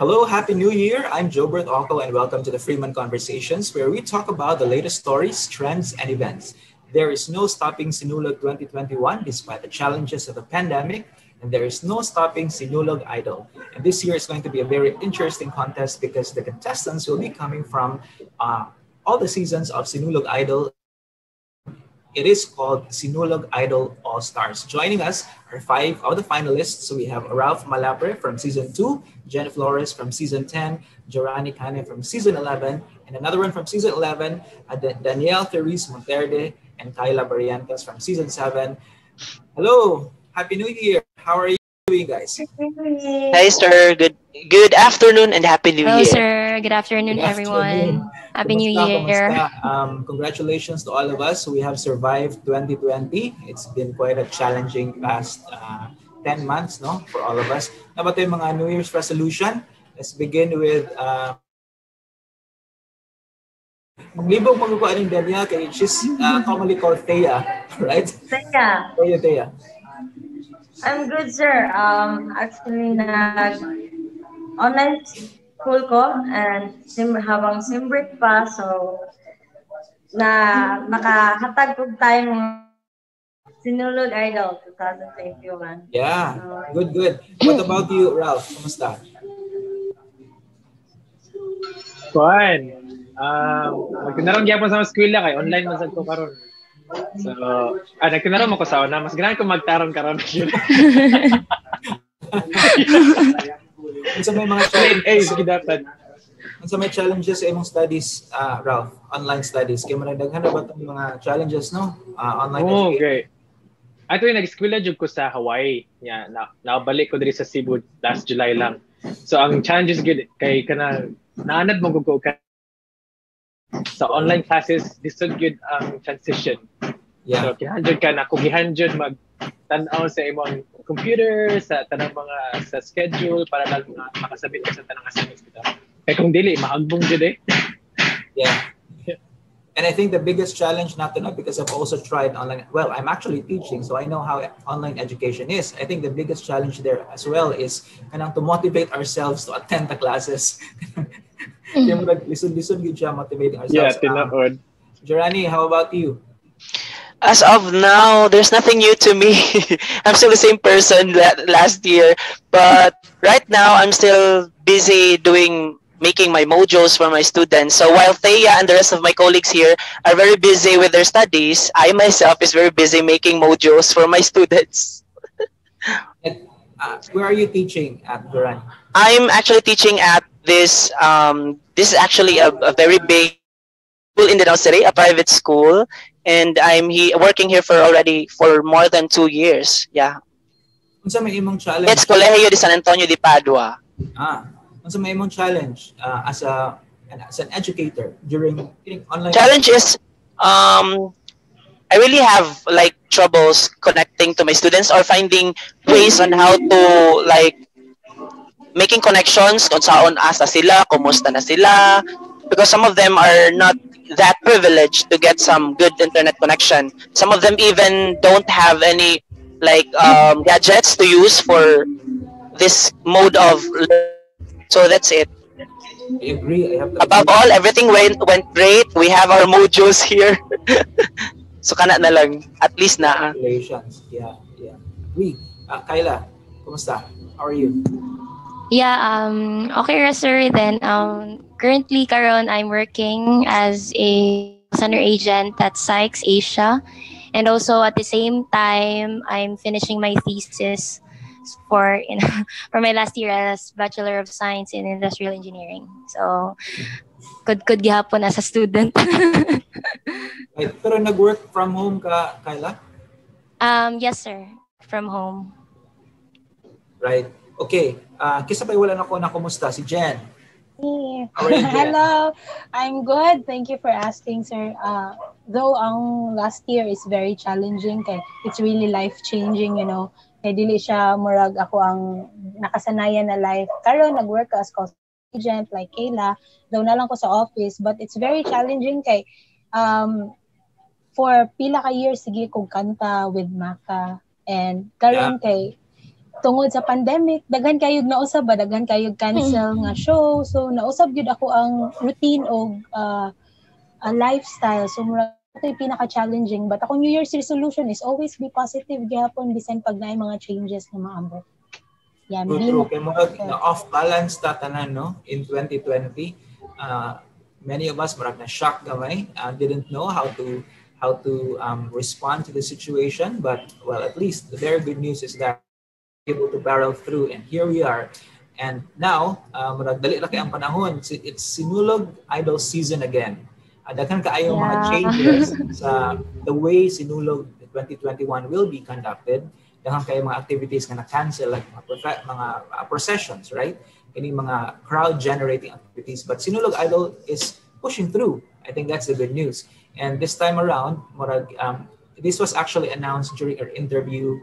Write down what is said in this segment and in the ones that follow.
Hello, Happy New Year. I'm Jobert Ockel and welcome to the Freeman Conversations where we talk about the latest stories, trends, and events. There is no stopping Sinulog 2021 despite the challenges of the pandemic, and there is no stopping Sinulog Idol. And this year is going to be a very interesting contest because the contestants will be coming from all the seasons of Sinulog Idol. It is called Sinulog Idol All-Stars. Joining us are 5 of the finalists. So we have Ralph Malapre from Season 2, Jen Flores from Season 10, Jorani Cane from Season 11, and another one from Season 11, Danielle Therese Monterde and Kyla Barrientos from Season 7. Hello! Happy New Year! How are you doing, guys? Hi, sir. Good afternoon and Happy New Hello, Year. sir. Good afternoon, everyone. Happy New Year. Congratulations to all of us. We have survived 2020. It's been quite a challenging past 10 months, no, for all of us. Now, ba yung mga New Year's resolution? Let's begin with maglibog magkukuha ng Daniel kay she's commonly called Thea, right? Thea. I'm good, sir. Actually, online school ko and habang simbrit pa, so nakahatag ko tayong Sinulog Idol 2021. Yeah, good. What about you, Ralph? Kumusta? Kuan. Nagkunarong gyapon sa eskwela kay online man sad ko karon. So, nagkunarong ako sa una, mas ganahan ko magtaron karon. Unsa may mga challenges? Sige dapat. Unsa may challenges sa imong studies, Ralph? Online studies. Kaya managdaghan na ba itong mga challenges, no? Online education. Okay. Ato yung nag-eskwela jud ko sa Hawaii. Yeah, nakabalik ko diri sa Cebu last July lang. So, ang challenges gud kay naanad mo ko sa online classes, this is good transition. Yeah. So, kihanjud ka na, kung gihanjud mag-tanaw sa imong computer, sa tanang mga sa schedule, para lang makasabit ka sa tanang assignments kita. Kaya kung dili, maagbong jud eh. Yeah. And I think the biggest challenge, not to know, because I've also tried online. Well, I'm actually teaching, so I know how online education is. I think the biggest challenge there as well is to motivate ourselves to attend the classes. Listen, motivating ourselves. Yeah, tinood. Jorani, how about you? As of now, there's nothing new to me. I'm still the same person last year. But right now, I'm still busy making my mojos for my students. So while Thea and the rest of my colleagues here are very busy with their studies, I myself is very busy making mojos for my students. Where are you teaching at, Jorani? I'm actually teaching at this is actually a very big school in Danao City, a private school, and I'm working here for more than 2 years. Yeah. Unsa may imong challenge? It's Colegio de San Antonio de Padua. Unsa may imong challenge as an educator during online? Challenge is I really have troubles connecting to my students or finding ways on how to making connections kung saan asa sila, kumusta na sila, because some of them are not that privileged to get some good internet connection. Some of them even don't have any gadgets to use for this mode of learning. So that's it. I agree. Above all, everything went great. We have our mojos here. So kana na lang, at least na. Congratulations. Yeah. Kyla, kumusta? How are you? Yeah, okay, sir. Then, currently, karon, I'm working as a center agent at Sykes Asia. And also, at the same time, I'm finishing my thesis for my last year as Bachelor of Science in Industrial Engineering. So, good gihapon as a student. Right. Pero nag-work from home ka, Kyla? Yes, sir. From home. Right. Okay. Kisa pa wala na ko na kumusta si Jen. Hey. How are you, Jen? Hello. I'm good. Thank you for asking, sir. Though ang last year is very challenging kay it's really life-changing, Kay dili siya murag ako ang nakasanayan na life. Karon nag-work as call agent like Kayla. Though na lang ko sa office, but it's very challenging kay for pila ka years sige kog kanta with Maka and karon kay tungod sa pandemic, daghan kayog nausab ba, daghan kayog cancel nga show. So nausab gyud ako ang routine og a lifestyle. So mura ito yung pinaka-challenging. But ako New Year's resolution is always be positive gyapon bisan pag naay mga changes na maabot. Yan, True. Kaya murag na off-balance ta tanan, no? In 2020, many of us murag na shock gamay, didn't know how to respond to the situation. But well, at least the very good news is that able to barrel through, and here we are. And now, murag dali ra kay ang panahon. It's Sinulog Idol season again. Daghan kaayo mga changes sa the way Sinulog 2021 will be conducted. Daghan kaayo mga activities nga na-cancel, like mga processions, right? Any mga crowd-generating activities. But Sinulog Idol is pushing through. I think that's the good news. And this time around, murag, this was actually announced during our interview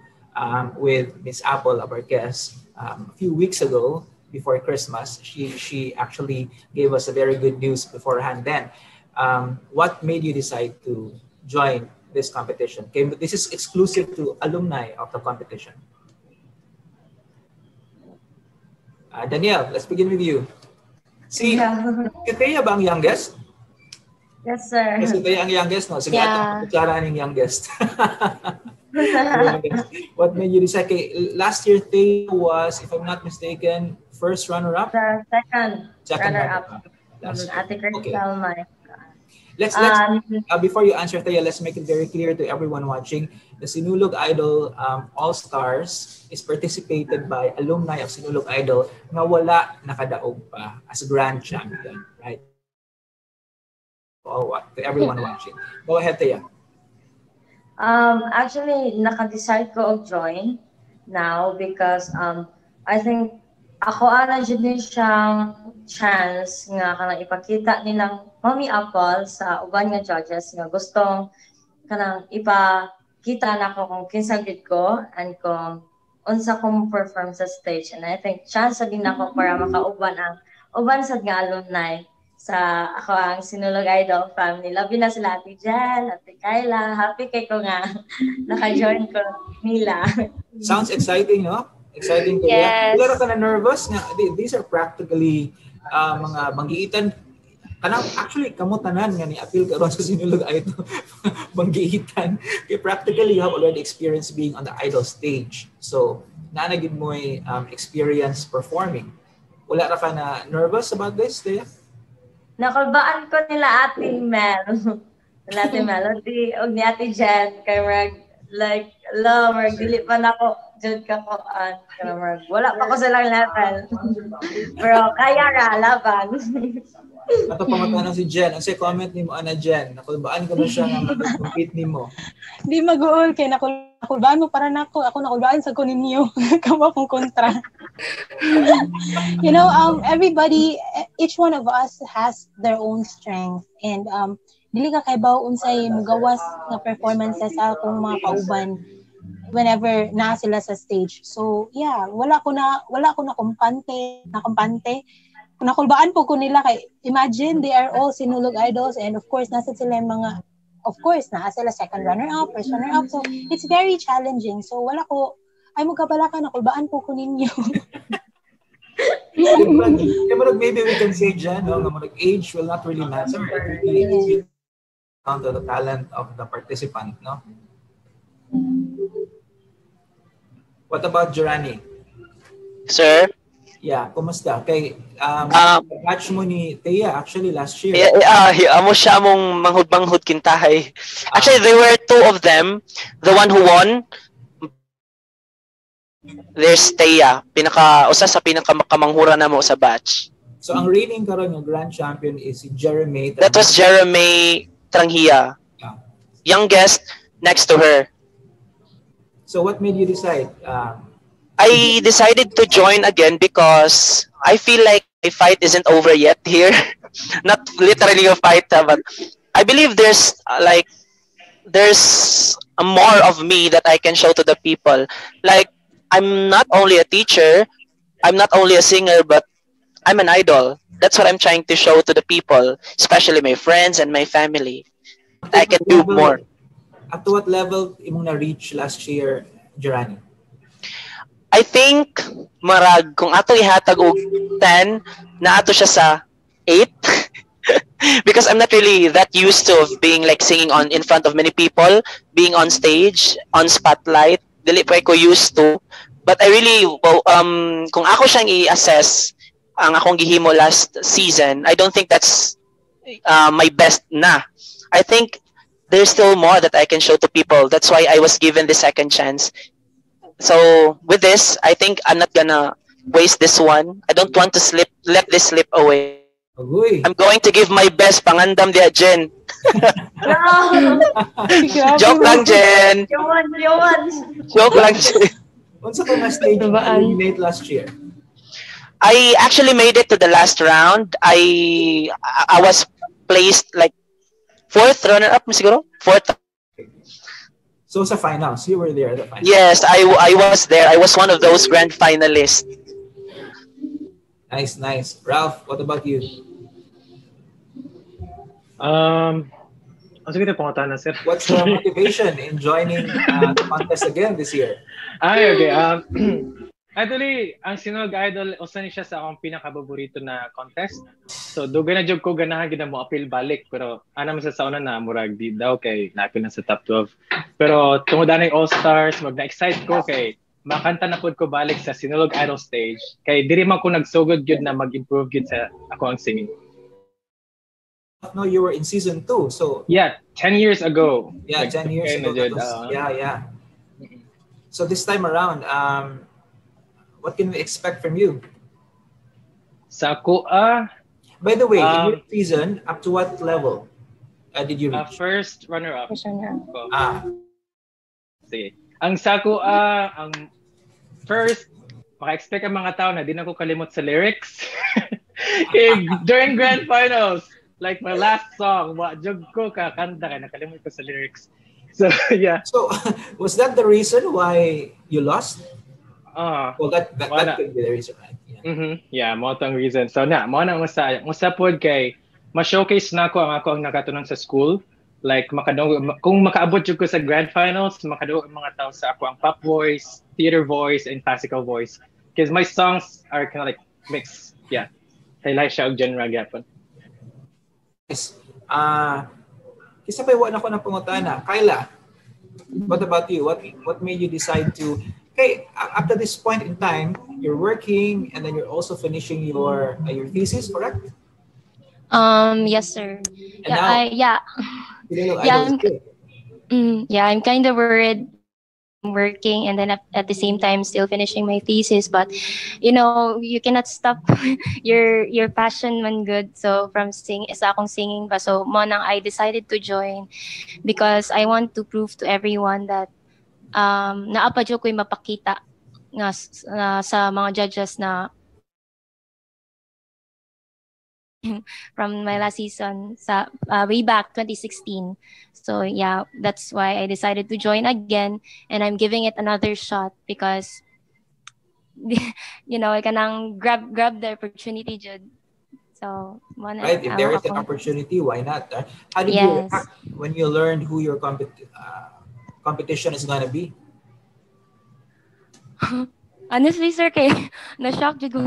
with Miss Apple, our guest, a few weeks ago before Christmas. She actually gave us a very good news beforehand then. What made you decide to join this competition? Okay, this is exclusive to alumni of the competition. Danielle, let's begin with you. Si Teya ba ang youngest? Yes, sir. Kasi Teya ang youngest, no? Sige, kutsara ng youngest. What made you decide? Okay, last year, Teya was, if I'm not mistaken, first runner-up? The second runner-up. Ate Crystal, my Let's before you answer, Teya, let's make it very clear to everyone watching. The Sinulog Idol All-Stars is participated by alumni of Sinulog Idol na wala nakadaog pa as grand champion, right? To everyone watching. Go ahead, Teya. Actually, naka-decide ko og join now because I think ako ana jud din siyang chance nga kanang ipakita nilang Mommy Apple sa uban nga judges nga gustong kanang ipakita nako kung kinsa gid ko and kung unsa ko perform sa stage, and I think chance din nako para makauban ang uban sad nga alumni sa ako ang Sinulog Idol family. Labi na sila Ate Jen, Ate Kayla. Happy kay ko nga naka-join ko nila. Sounds exciting, no? Exciting to Yes. Pero ka na nervous na these are practically mga banggiitan. Kanang actually kamo tanan nga ni appeal karon sa Sinulog Idol banggiitan. Kaya practically you have already experienced being on the idol stage. So naanagid mo experience performing. Wala ra ka na nervous about this, Teya? Nakulbaan ko nila Ate Mel. Nila Ate Melody og ni Ate Jen kay like marag dili pa nako jud ka ko wala pa ko sa lang level. Pero kaya ra laban. Ato pamatanong si Jen. Ang comment ni mo, Ana Jen, nakulbaan ko na siya nga mag-compete ni mo. Di mag-uol kay nakulbaan mo para nako. Ako nakulbaan sa ko ninyo. Kamo akong kontra. You know, everybody, each one of us has their own strength, and dili ka kaybaw unsay mugawas nga performances sa akong mga kauban whenever na sila sa stage. So yeah, wala ko na kumpante. Nakulbaan po ko nila kay imagine they are all Sinulog idols, and of course nasa sila mga naa sila second runner up, first runner up, so it's very challenging. So wala ko ay magkabala ka, nakulbaan po ko ninyo. Maybe we can say, Jen, no, age will not really matter. It really down to the talent of the participant, no? What about Jorani? Sir? Yeah, kumusta? Kay batch mo ni Teya actually last year. Amo siya mong manghud-manghud kintahay. Actually, there were two of them. The one who won, there's Teya, usa sa pinakamamanghura na mo sa batch. So ang reigning karon ng grand champion is si Jeremy. That was Jeremy Tranghia. Yeah. Youngest next to her. So what made you decide? I decided to join again because I feel like my fight isn't over yet here. Not literally a fight, but I believe there's a more of me that I can show to the people. Like, I'm not only a teacher, I'm not only a singer, but I'm an idol. That's what I'm trying to show to the people, especially my friends and my family. I can do more. At what level imong na-reach last year, Jorani? I think marag kung ato ihatag og 10 na ato siya sa 8 because I'm not really that used to of being like singing on in front of many people, being on stage, on spotlight. Dili pa ko used to. But I really kung ako siyang i-assess ang akong gihimo last season, I don't think that's my best na. I think there's still more that I can show to people. That's why I was given the second chance. So with this, I think I'm not gonna waste this one. I don't want to let this slip away. Agoy. I'm going to give my best. Pangandam dia, Jen. Joke lang, Jen. Yawan. Joke lang, Jen. Unsa ka na stage na eliminate last year? I actually made it to the last round. I was placed like fourth runner-up, siguro? Fourth. So sa finals, you were there at the finals. Yes, I was there. I was one of those grand finalists. Nice. Ralph, what about you? Ang sige na pangutan na, sir. What's your motivation in joining the contest again this year? Ay, okay. Actually, ang Sinulog Idol, usa ni siya sa akong pinakapaborito na contest. So, dugay na job ko ganahan gid mo appeal balik. Pero, man sa sauna na, murag di daw kay na-appeal na sa top 12. Pero, tungod na yung All-Stars, na-excite ko kay makanta na pod ko balik sa Sinulog Idol stage. Kay, diri man ko nagsugod yun na mag-improve yun sa ako ang singing. No, you were in season 2, so... Yeah, 10 years ago. Yeah, 10 years ago. Yeah. So, this time around, what can we expect from you? Sa ako, by the way, in your season, up to what level did you reach? First runner-up. Sige. Ang sa ako, ang first, maka-expect ang mga tao na di na ko kalimot sa lyrics. During grand finals, like my last song, jog ko kakanta kaya nakalimot ko sa lyrics. So, yeah. So, was that the reason why you lost? Well, that could be the reason, right? Yeah, mo tang reason. So mo na usa pod kay ma-showcase na ko ang nakatunan sa school. Like kung makaabot jud ko sa grand finals, makadungog ang mga tao sa ako ang pop voice, theater voice, and classical voice. Because my songs are kind of like mixed. Yeah. Kay like siya og genre gyapon. Yes. Kisa pa iwan ako ng pangutana. Kyla, what about you? What made you decide to... Okay, up to this point in time, you're working and then you're also finishing your thesis, correct? Yes, sir. And yeah. I'm kind of worried working and then at the same time still finishing my thesis, but you cannot stop your passion man good. So from sa akong singing ba, so mo nang I decided to join because I want to prove to everyone that naapadyo ko'y mapakita nga sa mga judges na from my last season sa way back 2016. So yeah, that's why I decided to join again and I'm giving it another shot because I can grab the opportunity jud. So right, if there is an opportunity, why not? How did you react when you learned who your competition is gonna be? Honestly, sir, kay na-shock jud ko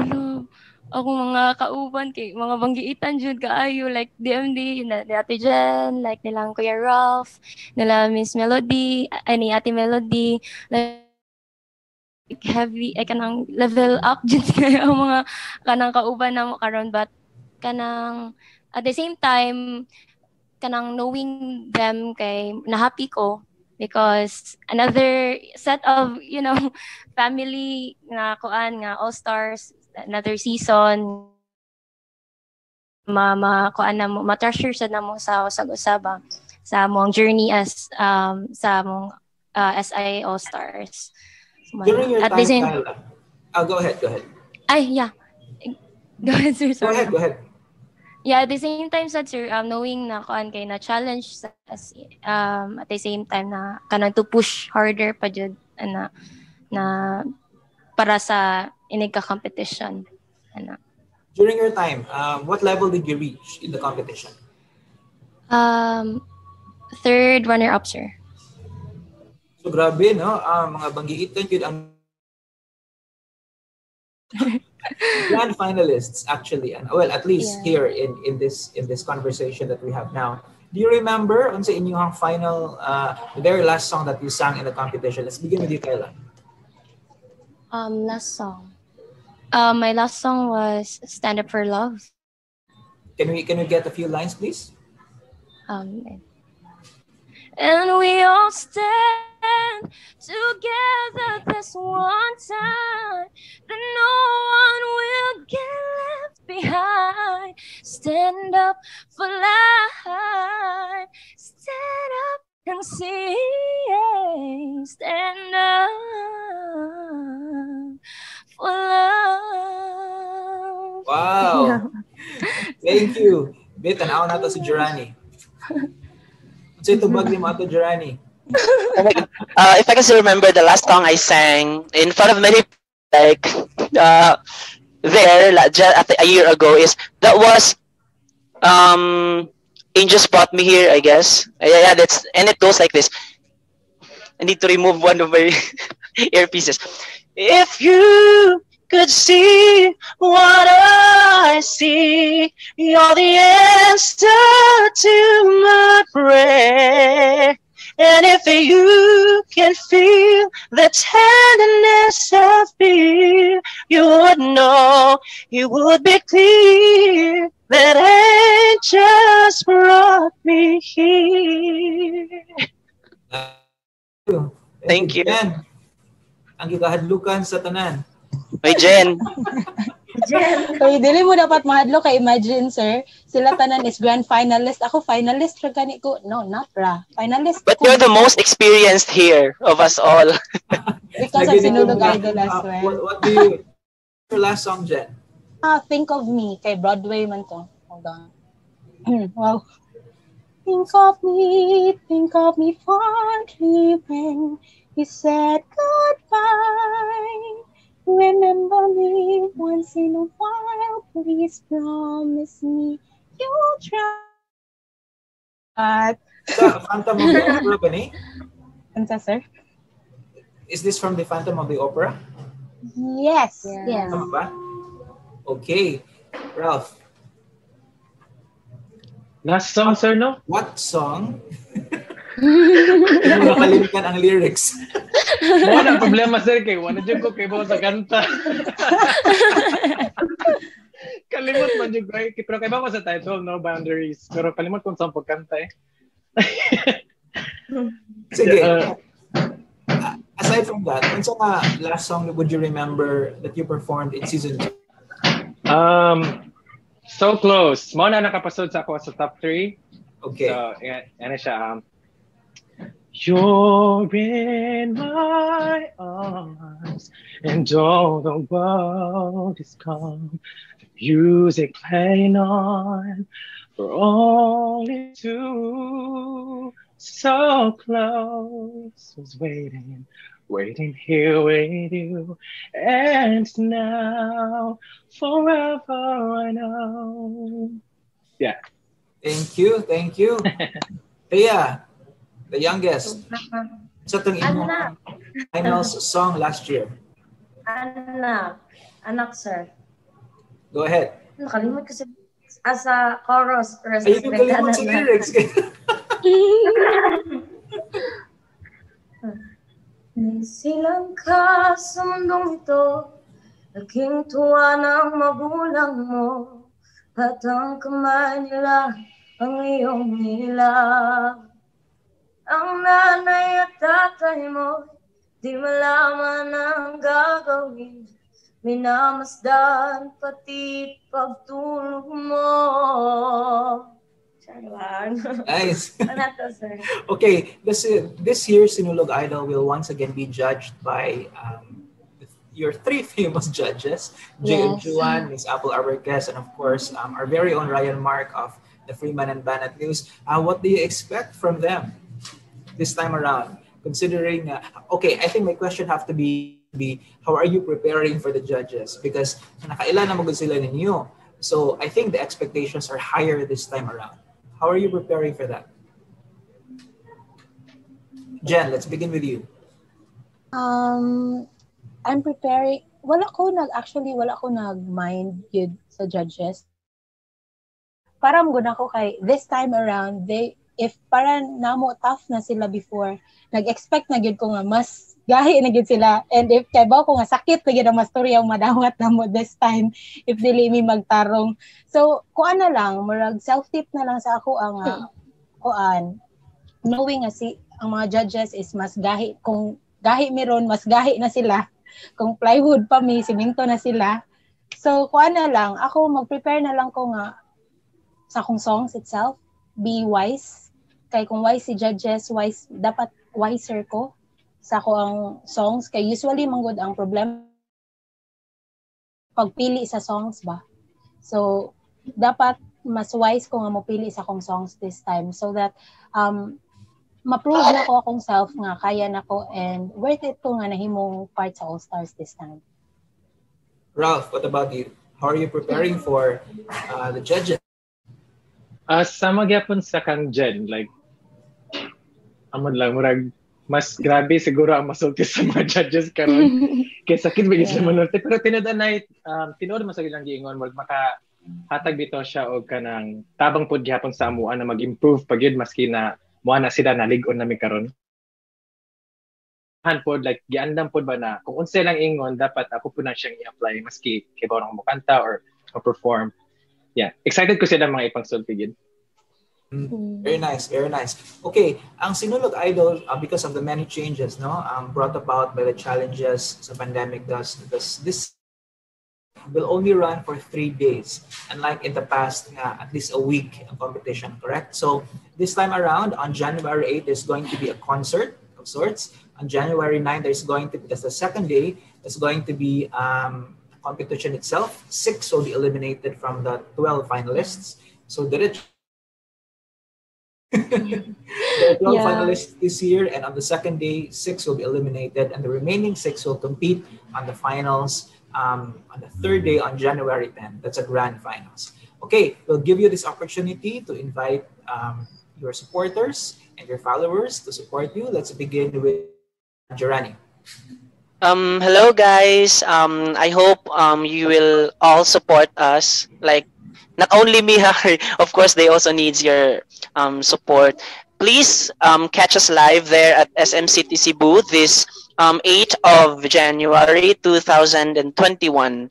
akong mga kauban kay mga banggiitan jud kaayo like DMD ni Ate Jen, like nilang Kuya Ralph, nila Miss Melody, ni Ate Melody, like heavy ay kanang level up jud kay ang mga kanang kauban namo karon, but kanang at the same time kanang knowing them kay na happy ko because another set of family nga kuan nga all-stars, another season kuan na mo ma-treasure sa namo sa usab-usaba sa among journey as sa among SI All-Stars. So, during your time, go ahead. Ay, yeah. Go ahead, sir. Sorry. Go ahead. Yeah, at the same time, sir, knowing na kuan kay na challenge at the same time na kanang to push harder pa jud na para sa inig ka competition. During your time, what level did you reach in the competition? Third runner-up, sir. So grabe, no? Mga banggiitan yun ang Grand finalists, actually, and well, at least Yeah. here in this conversation that we have now. Do you remember on sa inyong final, the very last song that you sang in the competition? Let's begin with you, Kayla. Last song. My last song was "Stand Up for Love." Can we get a few lines, please? And we all stand together this one time, that no one will get left behind. Stand up for life. Stand up and see. Stand up for love. Wow. Thank you. Bit, tanaw na to si Jurani. So ito bag ni mo ato, Jurani. If I can still remember the last song I sang in front of many, like a year ago, that was Angels Brought Me Here, I guess. Yeah, and it goes like this. I need to remove one of my earpieces. If you could see what I see, you're the answer to my prayer. And if you can feel the tenderness I feel, you would know, it would be clear that angels brought me here. Thank you. Jen, ang gikahadlukan sa tanan. May Jen. Kaya dili mo dapat mahadlo kay imagine, sir. Sila tanan is grand finalist. Ako finalist ra gani ko. No, not ra. Finalist. But you're the most experienced here of us all. Because of Sinulog Idol as well. What do you, your last song, Jen? Think of Me. Kay Broadway man to. Hold on. Wow. Think of me fondly when you said goodbye. Remember me once in a while, please promise me you'll try. Phantom of the Opera ba ni? Ano sir? Is this from the Phantom of the Opera? Yes. Yeah. Yes. Tama ba? Okay. Ralph, Last song, sir, no? what song? Hindi mo nakalimutan ang lyrics. Wala problema, sir, kay wala dyan ko kay bawa sa kanta. Kalimot man dyan ko. Pero kay bawa sa title, No Boundaries. Pero kalimot kung saan pagkanta eh. Sige. Aside from that, ano sa last song would you remember that you performed in season 2? So close. Mo na nakapasod sa ako sa top 3. Okay. So, yan siya. You're in my arms, and all the world is calm. The music playing on for only two. So close, was waiting here with you, and now forever I know. Yeah. Thank you. Tia, the youngest. Sa itong inyong finals song last year. Anak, sir. Go ahead. Nakalimot ko sa chorus. Ayun yung kalimut sa lyrics. Silang ka sa mundong ito, naging tuwa ng magulang mo, at ang kamay nila ang iyong nilap. Ang nanay at tatay mo, di malaman ang gagawin, minamasdan pati pagtulog mo. Nice. Ano to, sir? Okay, this year's Sinulog Idol will once again be judged by your 3 famous judges, J.M. Juan, Ms. Apple Alvarquez, and of course our very own Ryan Mark of the Freeman and Banat News. What do you expect from them this time around? Considering, okay, I think my question have to be how are you preparing for the judges? Because nakailan na magod sila ninyo. So I think the expectations are higher this time around. How are you preparing for that? Jen, let's begin with you. I'm preparing. wala ko nag-mind yun sa judges. Parang gud ako kay this time around, if parang namo tough na sila before, nag-expect na gyud ko nga mas gahi na gyud sila, and if kay ba ko nga sakit na gyud ang mastorya ang madawat na mo this time if dili mi magtarong. So kuan na lang, murag self-tip na lang sa ako ang kuan, knowing nga ang mga judges is mas gahi, kung gahi meron mas gahi na sila, kung plywood pa mi simento na sila. So kuan na lang ako, mag-prepare na lang ko nga sa akong songs itself, be wise. Kay kung wise si judges, dapat wiser ko sa akong songs. Kay usually manggod ang problem pagpili sa songs ba. So, dapat mas wise ko nga mopili sa akong songs this time so that ma-prove na ko akong self nga kaya na ko and worth it ko nga nahimong part sa All Stars this time. Ralph, what about you? How are you preparing for the judges? Sa magyapon sa kang Jen, like, amon lang, murag, mas grabe siguro ang masulti sa mga judges karon kay sakit bigis sa manulti. Pero tinuod mo sa ilang giingon, murag makahatag bito siya og kanang tabang pod gihapon sa amuan na mag-improve pag yun maski na mo na sila nalig-on nami karon. Pod, like, giandam pod ba na kung unsa lang ingon, dapat ako po na siyang i-apply maski kay ba akong mukanta or perform. Yeah, excited ko sila mga ipangsulti gid. Very nice, very nice. Okay, ang Sinulog Idol, because of the many changes, brought about by the challenges sa pandemic, this will only run for 3 days, unlike in the past, at least a week of competition, correct? So this time around, on January 8th, there's going to be a concert of sorts. On January 9th, that's the second day, there's going to be competition itself. 6 will be eliminated from the 12 finalists. So there are 12 finalists this year, and on the second day, 6 will be eliminated, and the remaining 6 will compete on the finals on the third day on January 10th. That's a grand finals. Okay, we'll give you this opportunity to invite your supporters and your followers to support you. Let's begin with Jerani. Hello guys. I hope you will all support us. Like, not only me, of course, they also needs your support. Please catch us live there at SMCTC booth this 8th of January 2021.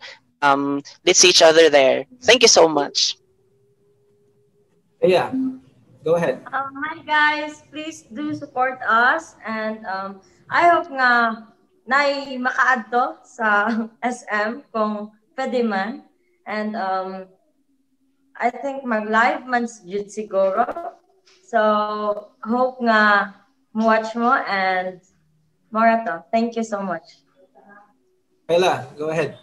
Let's see each other there. Thank you so much. Yeah, go ahead. Hi guys, please do support us, and I hope nga nay makaadto sa SM kung pwede man, and I think mag-live man jud siguro. So hope nga mo-watch mo, and more to. Thank you so much. Kayla, go ahead.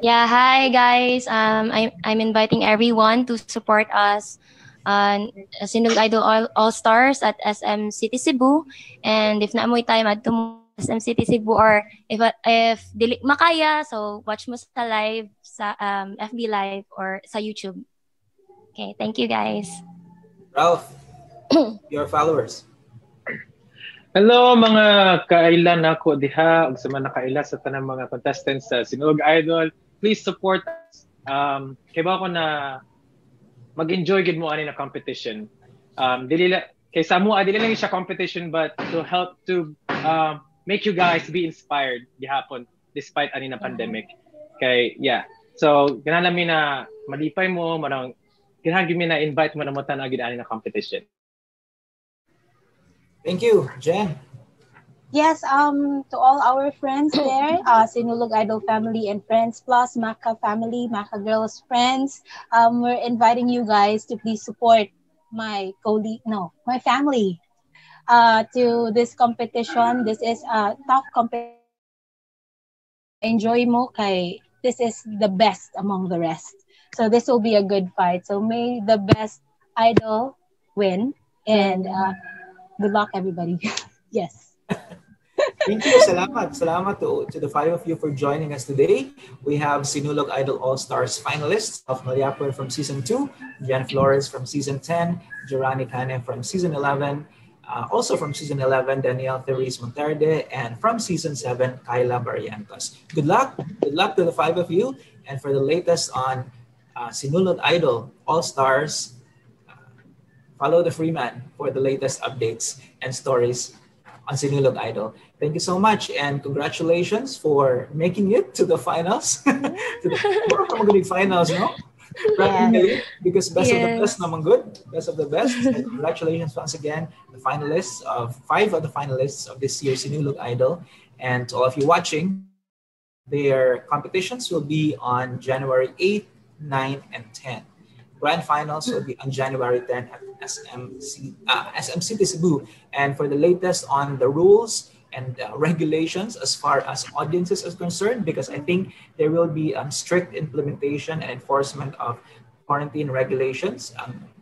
Yeah, hi guys. I'm inviting everyone to support us on Sinulog Idol All Stars at SM City Cebu, and if naamoy tayo madto SM City Cebu, or if dili makaya, so watch mo sa live sa FB Live or sa YouTube. Okay, thank you guys. Ralph, your followers. Hello mga kaila nako diha ug sa mga nakaila sa tanang mga contestants sa Sinulog Idol. Please support us. Kay ba ko na mag-enjoy gid mo ani na competition. Kay sa mo dili lang siya competition, but to help to make you guys be inspired gihapon despite ani na pandemic. Kay so ganahan mi na malipay mo manang ganahan mi na invite mo na mo tan-ag gid ani na competition. Thank you, Jen. Yes, to all our friends there, Sinulog Idol family and friends, plus Maka family, Maka girls friends, we're inviting you guys to please support my family to this competition. This is a tough competition. Enjoy mo kay this is the best among the rest. So this will be a good fight. So may the best idol win, and good luck everybody. Yes. Thank you. Salamat to the 5 of you for joining us today. We have Sinulog Idol All-Stars finalists of Mariapur from Season 2, Jen Flores from Season 10, Jerani Kane from Season 11, Also from season 11, Danielle Therese Monterde, and from season 7, Kyla Barrientos. Good luck. Good luck to the 5 of you. And for the latest on Sinulog Idol All-Stars, follow the Freeman for the latest updates and stories on Sinulog Idol. Thank you so much, and congratulations for making it to the finals. To the finals, no? Practically, because best of the best naman good. Best of the best. And congratulations once again, the finalists of 5 of the finalists of this year's Sinulog Idol. And to all of you watching, their competitions will be on January 8, 9, and 10. Grand finals will be on January 10 at SM City Cebu. And for the latest on the rules and regulations as far as audiences is concerned, because I think there will be strict implementation and enforcement of quarantine regulations,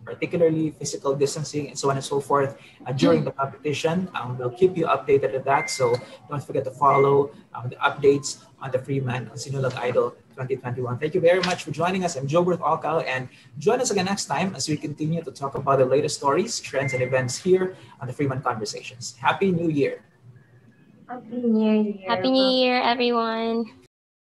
particularly physical distancing and so on and so forth during the competition. We'll keep you updated on that, so don't forget to follow the updates on the Freeman on Sinulog Idol 2021. Thank you very much for joining us. I'm Jobert Alcal, and join us again next time as we continue to talk about the latest stories, trends, and events here on the Freeman Conversations. Happy New Year! Happy New Year. Happy New Year, everyone.